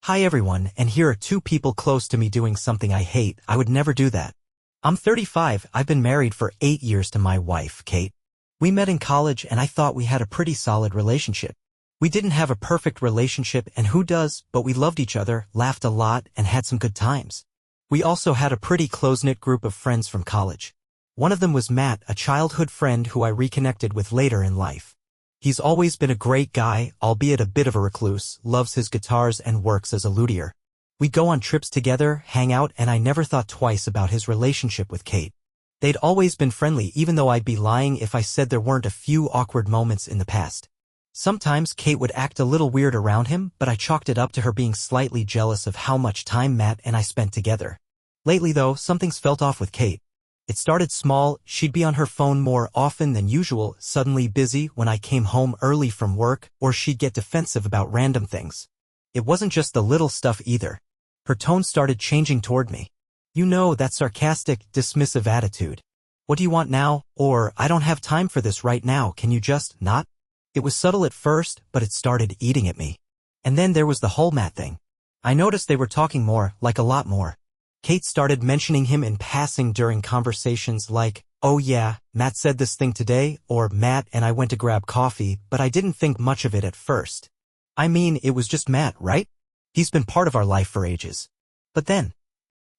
Hi everyone, and here are two people close to me doing something I hate. I would never do that. I'm 35, I've been married for 8 years to my wife, Kate. We met in college and I thought we had a pretty solid relationship. We didn't have a perfect relationship, and who does, but we loved each other, laughed a lot, and had some good times. We also had a pretty close-knit group of friends from college. One of them was Matt, a childhood friend who I reconnected with later in life. He's always been a great guy, albeit a bit of a recluse, loves his guitars and works as a luthier. We'd go on trips together, hang out, and I never thought twice about his relationship with Kate. They'd always been friendly, even though I'd be lying if I said there weren't a few awkward moments in the past. Sometimes Kate would act a little weird around him, but I chalked it up to her being slightly jealous of how much time Matt and I spent together. Lately though, something's felt off with Kate. It started small. She'd be on her phone more often than usual, suddenly busy when I came home early from work, or she'd get defensive about random things. It wasn't just the little stuff either. Her tone started changing toward me. You know, that sarcastic, dismissive attitude. What do you want now? Or, I don't have time for this right now, can you just not? It was subtle at first, but it started eating at me. And then there was the whole Matt thing. I noticed they were talking more, like a lot more. Kate started mentioning him in passing during conversations like, "Oh yeah, Matt said this thing today," or "Matt and I went to grab coffee," but I didn't think much of it at first. I mean, it was just Matt, right? He's been part of our life for ages. But then,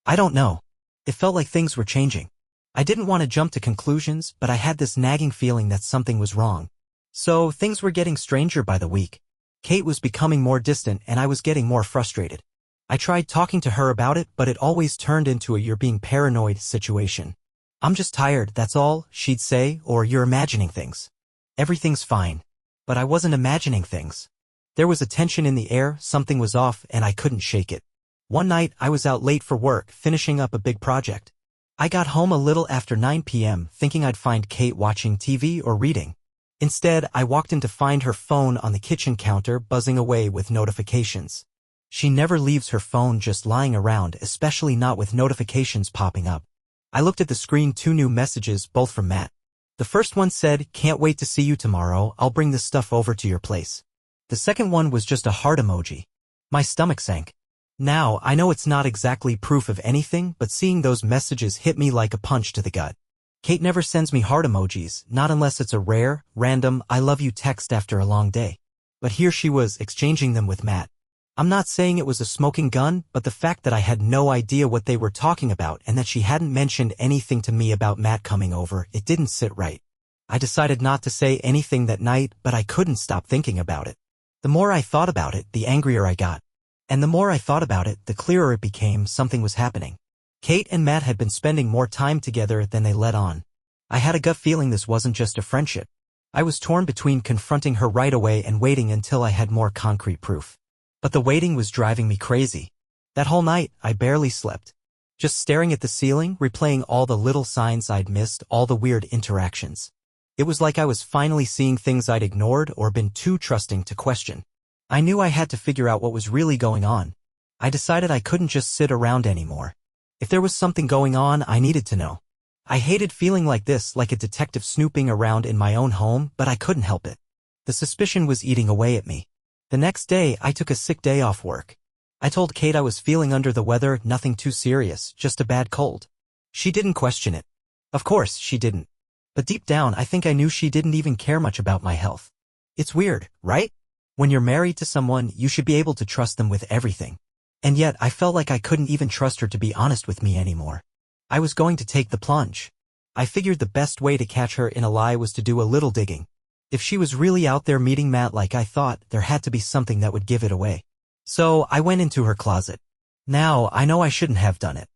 I don't know. It felt like things were changing. I didn't want to jump to conclusions, but I had this nagging feeling that something was wrong. So things were getting stranger by the week. Kate was becoming more distant and I was getting more frustrated. I tried talking to her about it, but it always turned into a "you're being paranoid" situation. "I'm just tired, that's all," she'd say, or "you're imagining things." Everything's fine. But I wasn't imagining things. There was a tension in the air, something was off, and I couldn't shake it. One night, I was out late for work, finishing up a big project. I got home a little after 9 p.m., thinking I'd find Kate watching TV or reading. Instead, I walked in to find her phone on the kitchen counter buzzing away with notifications. She never leaves her phone just lying around, especially not with notifications popping up. I looked at the screen, 2 new messages, both from Matt. The first one said, "Can't wait to see you tomorrow, I'll bring this stuff over to your place." The second one was just a heart emoji. My stomach sank. Now, I know it's not exactly proof of anything, but seeing those messages hit me like a punch to the gut. Kate never sends me heart emojis, not unless it's a rare, random, "I love you" text after a long day. But here she was, exchanging them with Matt. I'm not saying it was a smoking gun, but the fact that I had no idea what they were talking about and that she hadn't mentioned anything to me about Matt coming over, it didn't sit right. I decided not to say anything that night, but I couldn't stop thinking about it. The more I thought about it, the angrier I got. And the more I thought about it, the clearer it became something was happening. Kate and Matt had been spending more time together than they let on. I had a gut feeling this wasn't just a friendship. I was torn between confronting her right away and waiting until I had more concrete proof. But the waiting was driving me crazy. That whole night, I barely slept. Just staring at the ceiling, replaying all the little signs I'd missed, all the weird interactions. It was like I was finally seeing things I'd ignored or been too trusting to question. I knew I had to figure out what was really going on. I decided I couldn't just sit around anymore. If there was something going on, I needed to know. I hated feeling like this, like a detective snooping around in my own home, but I couldn't help it. The suspicion was eating away at me. The next day, I took a sick day off work. I told Kate I was feeling under the weather, nothing too serious, just a bad cold. She didn't question it. Of course, she didn't. But deep down, I think I knew she didn't even care much about my health. It's weird, right? When you're married to someone, you should be able to trust them with everything. And yet, I felt like I couldn't even trust her to be honest with me anymore. I was going to take the plunge. I figured the best way to catch her in a lie was to do a little digging. If she was really out there meeting Matt like I thought, there had to be something that would give it away. So I went into her closet. Now, I know I shouldn't have done it.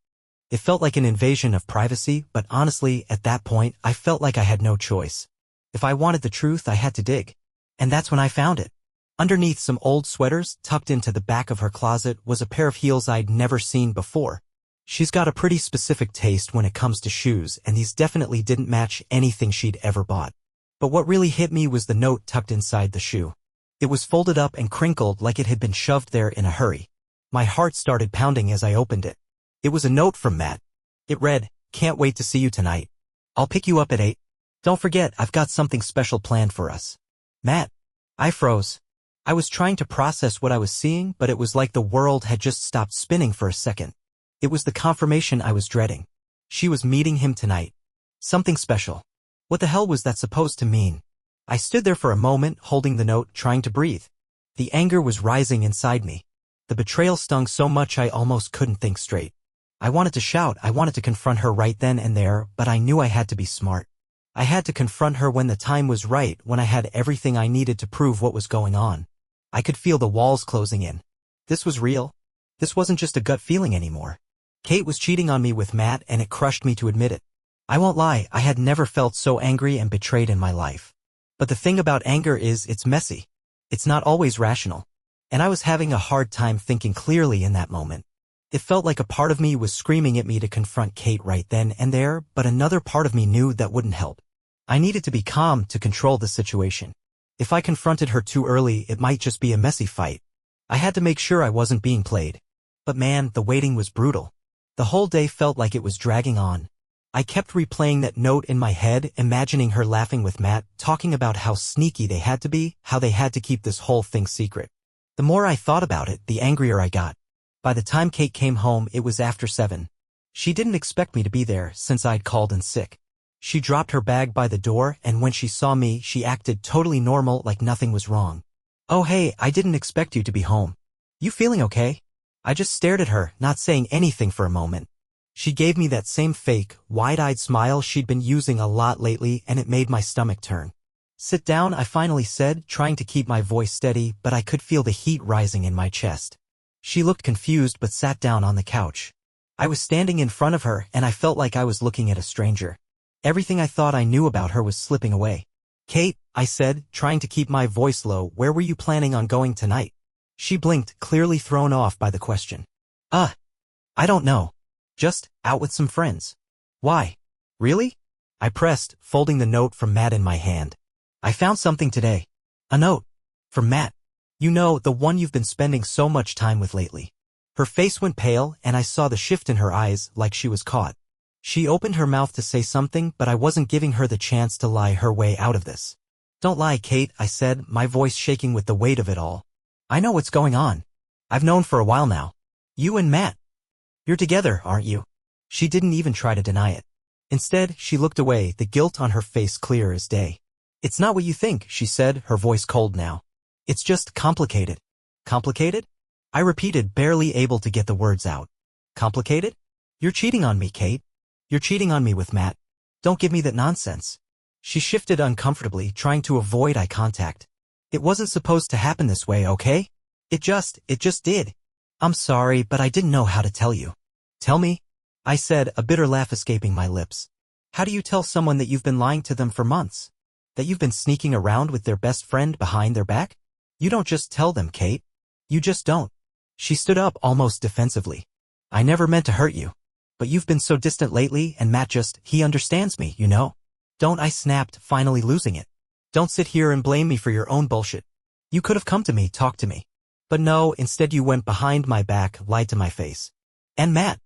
It felt like an invasion of privacy, but honestly, at that point, I felt like I had no choice. If I wanted the truth, I had to dig. And that's when I found it. Underneath some old sweaters, tucked into the back of her closet, was a pair of heels I'd never seen before. She's got a pretty specific taste when it comes to shoes, and these definitely didn't match anything she'd ever bought. But what really hit me was the note tucked inside the shoe. It was folded up and crinkled like it had been shoved there in a hurry. My heart started pounding as I opened it. It was a note from Matt. It read, "Can't wait to see you tonight. I'll pick you up at 8. Don't forget, I've got something special planned for us. Matt." I froze. I was trying to process what I was seeing, but it was like the world had just stopped spinning for a second. It was the confirmation I was dreading. She was meeting him tonight. Something special. What the hell was that supposed to mean? I stood there for a moment, holding the note, trying to breathe. The anger was rising inside me. The betrayal stung so much I almost couldn't think straight. I wanted to shout, I wanted to confront her right then and there, but I knew I had to be smart. I had to confront her when the time was right, when I had everything I needed to prove what was going on. I could feel the walls closing in. This was real. This wasn't just a gut feeling anymore. Kate was cheating on me with Matt, and it crushed me to admit it. I won't lie, I had never felt so angry and betrayed in my life. But the thing about anger is it's messy. It's not always rational. And I was having a hard time thinking clearly in that moment. It felt like a part of me was screaming at me to confront Kate right then and there, but another part of me knew that wouldn't help. I needed to be calm to control the situation. If I confronted her too early, it might just be a messy fight. I had to make sure I wasn't being played. But man, the waiting was brutal. The whole day felt like it was dragging on. I kept replaying that note in my head, imagining her laughing with Matt, talking about how sneaky they had to be, how they had to keep this whole thing secret. The more I thought about it, the angrier I got. By the time Kate came home, it was after 7. She didn't expect me to be there since I'd called in sick. She dropped her bag by the door, and when she saw me, she acted totally normal, like nothing was wrong. "Oh hey, I didn't expect you to be home. You feeling okay?" I just stared at her, not saying anything for a moment. She gave me that same fake, wide-eyed smile she'd been using a lot lately, and it made my stomach turn. "Sit down," I finally said, trying to keep my voice steady, but I could feel the heat rising in my chest. She looked confused but sat down on the couch. I was standing in front of her, and I felt like I was looking at a stranger. Everything I thought I knew about her was slipping away. "Kate," I said, trying to keep my voice low, "where were you planning on going tonight?" She blinked, clearly thrown off by the question. I don't know. Just out with some friends." "Why? Really?" I pressed, folding the note from Matt in my hand. "I found something today." "A note? From Matt? You know, the one you've been spending so much time with lately." Her face went pale, and I saw the shift in her eyes, like she was caught. She opened her mouth to say something, but I wasn't giving her the chance to lie her way out of this. "Don't lie, Kate," I said, my voice shaking with the weight of it all. "I know what's going on. I've known for a while now. You and Matt. You're together, aren't you?" She didn't even try to deny it. Instead, she looked away, the guilt on her face clear as day. "It's not what you think," she said, her voice cold now. "It's just complicated." "Complicated?" I repeated, barely able to get the words out. "Complicated? You're cheating on me, Kate. You're cheating on me with Matt. Don't give me that nonsense." She shifted uncomfortably, trying to avoid eye contact. "It wasn't supposed to happen this way, okay? It just did. I'm sorry, but I didn't know how to tell you." "Tell me?" I said, a bitter laugh escaping my lips. "How do you tell someone that you've been lying to them for months? That you've been sneaking around with their best friend behind their back? You don't just tell them, Kate. You just don't." She stood up almost defensively. "I never meant to hurt you. But you've been so distant lately, and Matt he understands me, you know." "Don't," I snapped, finally losing it. "Don't sit here and blame me for your own bullshit. You could have come to me, talked to me. But no, instead you went behind my back, lied to my face. And Matt.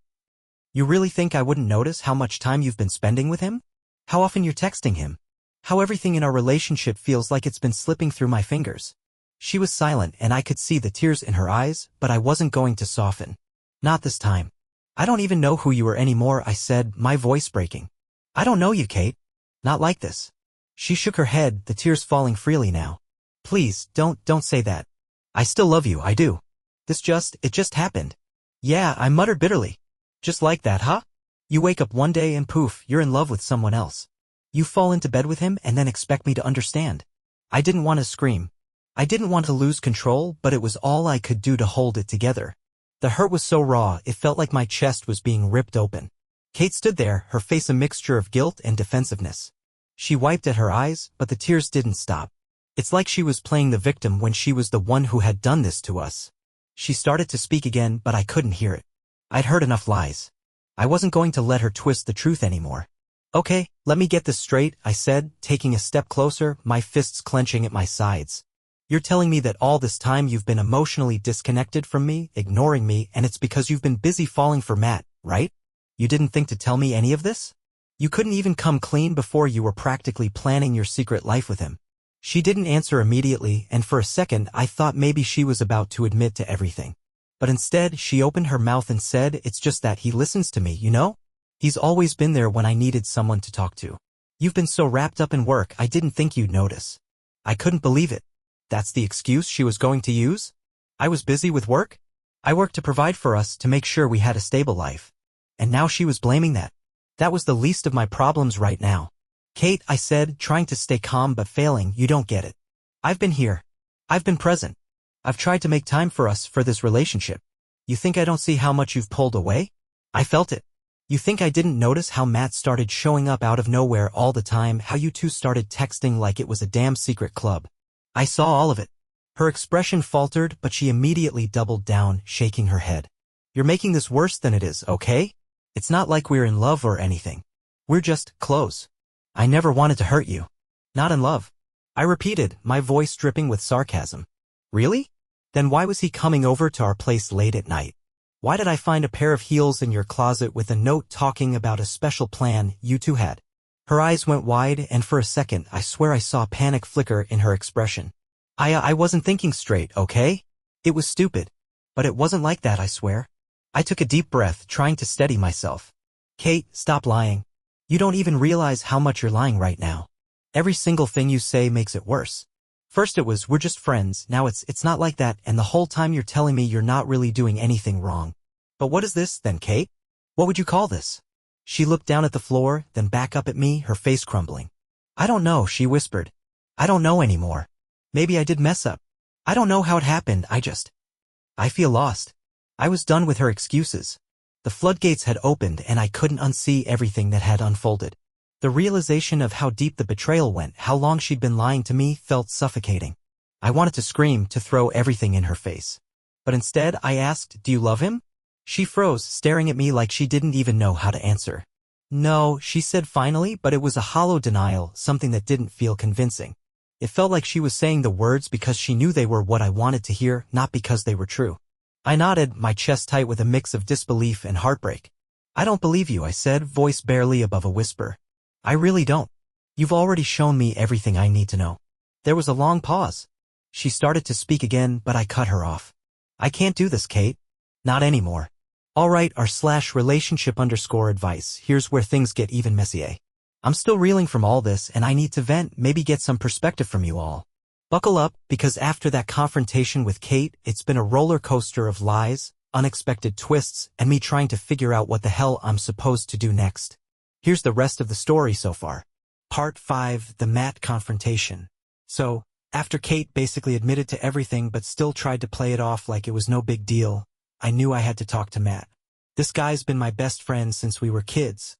You really think I wouldn't notice how much time you've been spending with him? How often you're texting him? How everything in our relationship feels like it's been slipping through my fingers?" She was silent, and I could see the tears in her eyes, but I wasn't going to soften. "Not this time. I don't even know who you are anymore," I said, my voice breaking. "I don't know you, Kate. Not like this." She shook her head, the tears falling freely now. "Please, don't say that. I still love you, I do. It just happened." "Yeah," I muttered bitterly. "Just like that, huh? You wake up one day and poof, you're in love with someone else. You fall into bed with him and then expect me to understand." I didn't want to scream. I didn't want to lose control, but it was all I could do to hold it together. The hurt was so raw, it felt like my chest was being ripped open. Kate stood there, her face a mixture of guilt and defensiveness. She wiped at her eyes, but the tears didn't stop. It's like she was playing the victim when she was the one who had done this to us. She started to speak again, but I couldn't hear it. I'd heard enough lies. I wasn't going to let her twist the truth anymore. "Okay, let me get this straight," I said, taking a step closer, my fists clenching at my sides. "You're telling me that all this time you've been emotionally disconnected from me, ignoring me, and it's because you've been busy falling for Matt, right? You didn't think to tell me any of this? You couldn't even come clean before you were practically planning your secret life with him. She didn't answer immediately, and for a second I thought maybe she was about to admit to everything. But instead, she opened her mouth and said, "It's just that he listens to me, you know? He's always been there when I needed someone to talk to. You've been so wrapped up in work, I didn't think you'd notice." I couldn't believe it. That's the excuse she was going to use? I was busy with work? I worked to provide for us, to make sure we had a stable life. And now she was blaming that. That was the least of my problems right now. "Kate," I said, trying to stay calm but failing, "you don't get it. I've been here. I've been present. I've tried to make time for us, for this relationship. You think I don't see how much you've pulled away? I felt it. You think I didn't notice how Matt started showing up out of nowhere all the time, how you two started texting like it was a damn secret club? I saw all of it." Her expression faltered, but she immediately doubled down, shaking her head. "You're making this worse than it is, okay? It's not like we're in love or anything. We're just close. I never wanted to hurt you. Not in love," I repeated, my voice dripping with sarcasm. "Really? Then why was he coming over to our place late at night? Why did I find a pair of heels in your closet with a note talking about a special plan you two had?" Her eyes went wide, and for a second I swear I saw panic flicker in her expression. I wasn't thinking straight, okay? It was stupid. But it wasn't like that, I swear." I took a deep breath, trying to steady myself. "Kate, stop lying. You don't even realize how much you're lying right now. Every single thing you say makes it worse. First it was, we're just friends, now it's not like that, and the whole time you're telling me you're not really doing anything wrong. But what is this, then, Kate? What would you call this?" She looked down at the floor, then back up at me, her face crumbling. "I don't know," she whispered. "I don't know anymore. Maybe I did mess up. I don't know how it happened, I feel lost." I was done with her excuses. The floodgates had opened, and I couldn't unsee everything that had unfolded. The realization of how deep the betrayal went, how long she'd been lying to me, felt suffocating. I wanted to scream, to throw everything in her face. But instead, I asked, "Do you love him?" She froze, staring at me like she didn't even know how to answer. "No," she said finally, but it was a hollow denial, something that didn't feel convincing. It felt like she was saying the words because she knew they were what I wanted to hear, not because they were true. I nodded, my chest tight with a mix of disbelief and heartbreak. "I don't believe you," I said, voice barely above a whisper. "I really don't. You've already shown me everything I need to know." There was a long pause. She started to speak again, but I cut her off. "I can't do this, Kate. Not anymore. All right, /relationship_advice. Here's where things get even messier. I'm still reeling from all this, and I need to vent, maybe get some perspective from you all. Buckle up, because after that confrontation with Kate, it's been a roller coaster of lies, unexpected twists, and me trying to figure out what the hell I'm supposed to do next. Here's the rest of the story so far. Part 5, the Matt confrontation. So, after Kate basically admitted to everything but still tried to play it off like it was no big deal, I knew I had to talk to Matt. This guy's been my best friend since we were kids.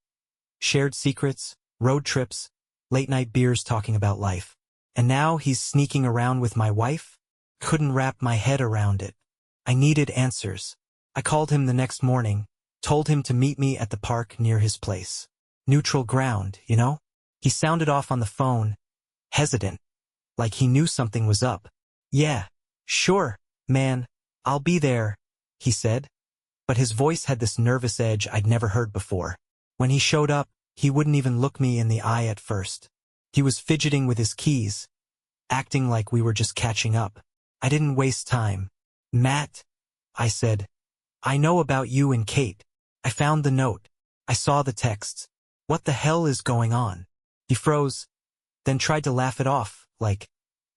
Shared secrets, road trips, late-night beers talking about life. And now he's sneaking around with my wife? Couldn't wrap my head around it. I needed answers. I called him the next morning, told him to meet me at the park near his place. Neutral ground, you know? He sounded off on the phone, hesitant, like he knew something was up. "Yeah, sure, man, I'll be there," he said. But his voice had this nervous edge I'd never heard before. When he showed up, he wouldn't even look me in the eye at first. He was fidgeting with his keys, acting like we were just catching up. I didn't waste time. "Matt," I said, "I know about you and Kate. I found the note. I saw the texts. What the hell is going on?" He froze, then tried to laugh it off,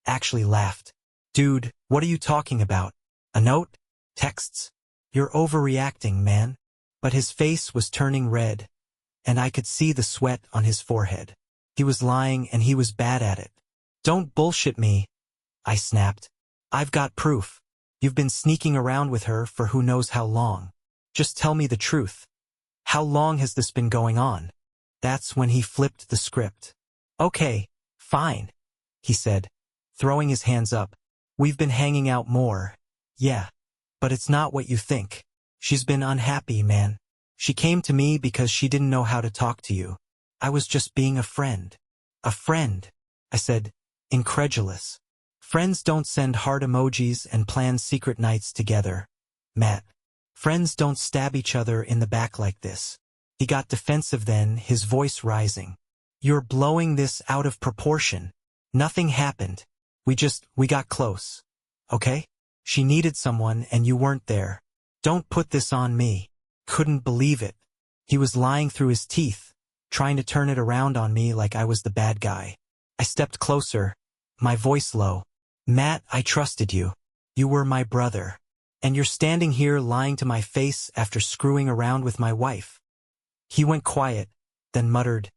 actually laughed. "Dude, what are you talking about? A note? Texts? You're overreacting, man." But his face was turning red, and I could see the sweat on his forehead. He was lying, and he was bad at it. "Don't bullshit me," I snapped. "I've got proof. You've been sneaking around with her for who knows how long. Just tell me the truth. How long has this been going on?" That's when he flipped the script. "Okay, fine," he said, throwing his hands up. "We've been hanging out more. Yeah. But it's not what you think. She's been unhappy, man. She came to me because she didn't know how to talk to you. I was just being a friend." "A friend?" I said, incredulous. "Friends don't send heart emojis and plan secret nights together, Matt. Friends don't stab each other in the back like this." He got defensive then, his voice rising. "You're blowing this out of proportion. Nothing happened. We got close. Okay? She needed someone and you weren't there. Don't put this on me. Couldn't believe it. He was lying through his teeth, trying to turn it around on me like I was the bad guy. I stepped closer, my voice low. Matt, I trusted you. You were my brother. And you're standing here lying to my face after screwing around with my wife. He went quiet, then muttered,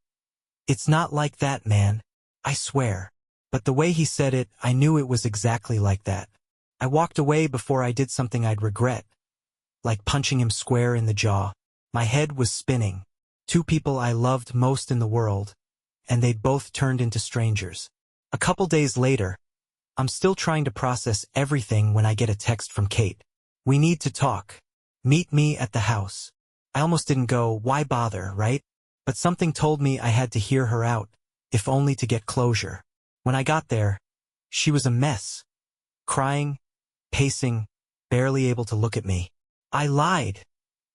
"It's not like that, man. I swear." But the way he said it, I knew it was exactly like that. I walked away before I did something I'd regret, like punching him square in the jaw. My head was spinning. Two people I loved most in the world, and they'd both turned into strangers. A couple days later, I'm still trying to process everything when I get a text from Kate. "We need to talk. Meet me at the house." I almost didn't go, why bother, right? But something told me I had to hear her out, if only to get closure. When I got there, she was a mess. Crying, pacing, barely able to look at me. "I lied,"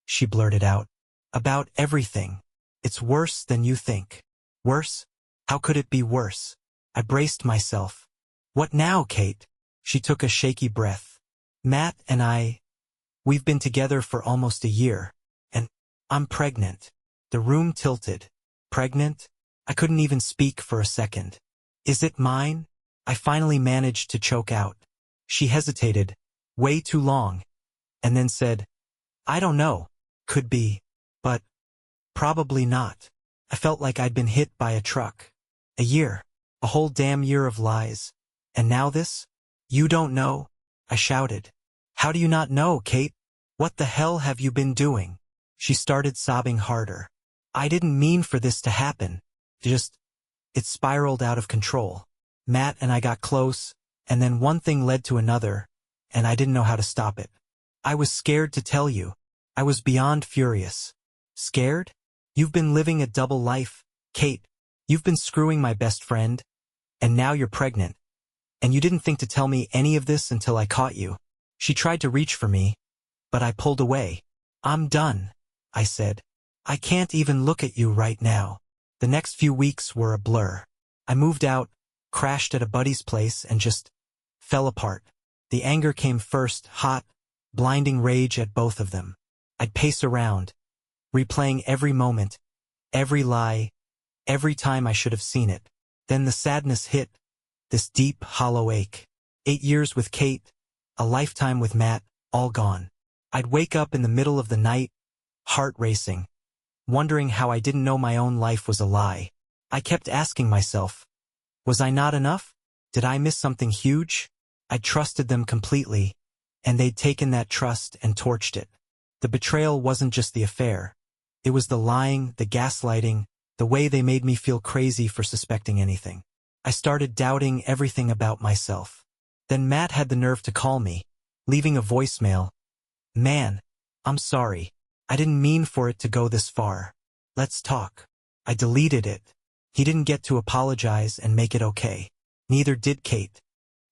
she blurted out. "About everything. It's worse than you think." Worse? How could it be worse? I braced myself. "What now, Kate?" She took a shaky breath. "Matt and we've been together for almost a year. And I'm pregnant." The room tilted. Pregnant? I couldn't even speak for a second. "Is it mine?" I finally managed to choke out. She hesitated, way too long, and then said, "I don't know. Could be. But probably not." I felt like I'd been hit by a truck. A year. A whole damn year of lies. And now this? "You don't know?" I shouted. "How do you not know, Kate? What the hell have you been doing?" She started sobbing harder. "I didn't mean for this to happen. It spiraled out of control. Matt and I got close, and then one thing led to another, and I didn't know how to stop it. I was scared to tell you. I was beyond furious." "Scared? You've been living a double life, Kate. You've been screwing my best friend, and now you're pregnant. And you didn't think to tell me any of this until I caught you." She tried to reach for me, but I pulled away. "I'm done," I said. "I can't even look at you right now." The next few weeks were a blur. I moved out, crashed at a buddy's place, and just fell apart. The anger came first, hot, blinding rage at both of them. I'd pace around, replaying every moment, every lie, every time I should have seen it. Then the sadness hit, this deep, hollow ache. 8 years with Kate, a lifetime with Matt, all gone. I'd wake up in the middle of the night, heart racing, wondering how I didn't know my own life was a lie. I kept asking myself, was I not enough? Did I miss something huge? I trusted them completely, and they'd taken that trust and torched it. The betrayal wasn't just the affair. It was the lying, the gaslighting, the way they made me feel crazy for suspecting anything. I started doubting everything about myself. Then Matt had the nerve to call me, leaving a voicemail. "Man, I'm sorry. I didn't mean for it to go this far. Let's talk." I deleted it. He didn't get to apologize and make it okay. Neither did Kate.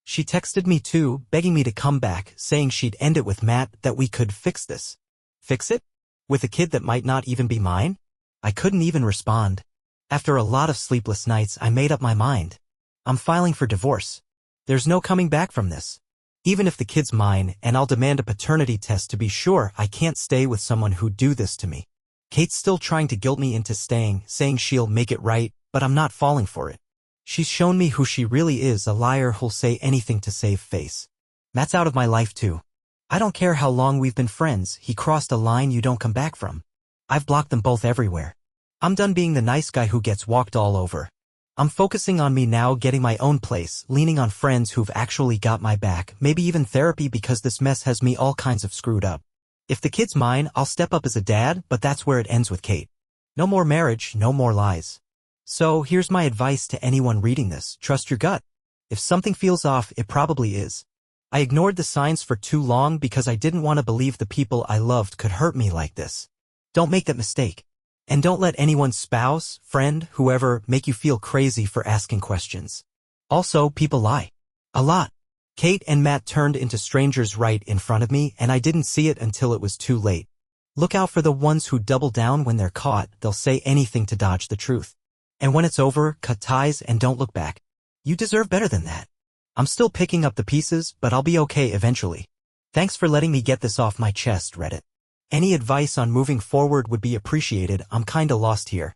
She texted me too, begging me to come back, saying she'd end it with Matt, that we could fix this. Fix it? With a kid that might not even be mine? I couldn't even respond. After a lot of sleepless nights, I made up my mind. I'm filing for divorce. There's no coming back from this. Even if the kid's mine, and I'll demand a paternity test to be sure I can't stay with someone who'd do this to me. Kate's still trying to guilt me into staying, saying she'll make it right, but I'm not falling for it. She's shown me who she really is, a liar who'll say anything to save face. Matt's out of my life too. I don't care how long we've been friends, he crossed a line you don't come back from. I've blocked them both everywhere. I'm done being the nice guy who gets walked all over. I'm focusing on me now, getting my own place, leaning on friends who've actually got my back, maybe even therapy, because this mess has me all kinds of screwed up. If the kid's mine, I'll step up as a dad, but that's where it ends with Kate. No more marriage, no more lies. So here's my advice to anyone reading this: trust your gut. If something feels off, it probably is. I ignored the signs for too long because I didn't want to believe the people I loved could hurt me like this. Don't make that mistake. And don't let anyone's spouse, friend, whoever, make you feel crazy for asking questions. Also, people lie. A lot. Kate and Matt turned into strangers right in front of me, and I didn't see it until it was too late. Look out for the ones who double down when they're caught. They'll say anything to dodge the truth. And when it's over, cut ties and don't look back. You deserve better than that. I'm still picking up the pieces, but I'll be okay eventually. Thanks for letting me get this off my chest, Reddit. Any advice on moving forward would be appreciated. I'm kinda lost here.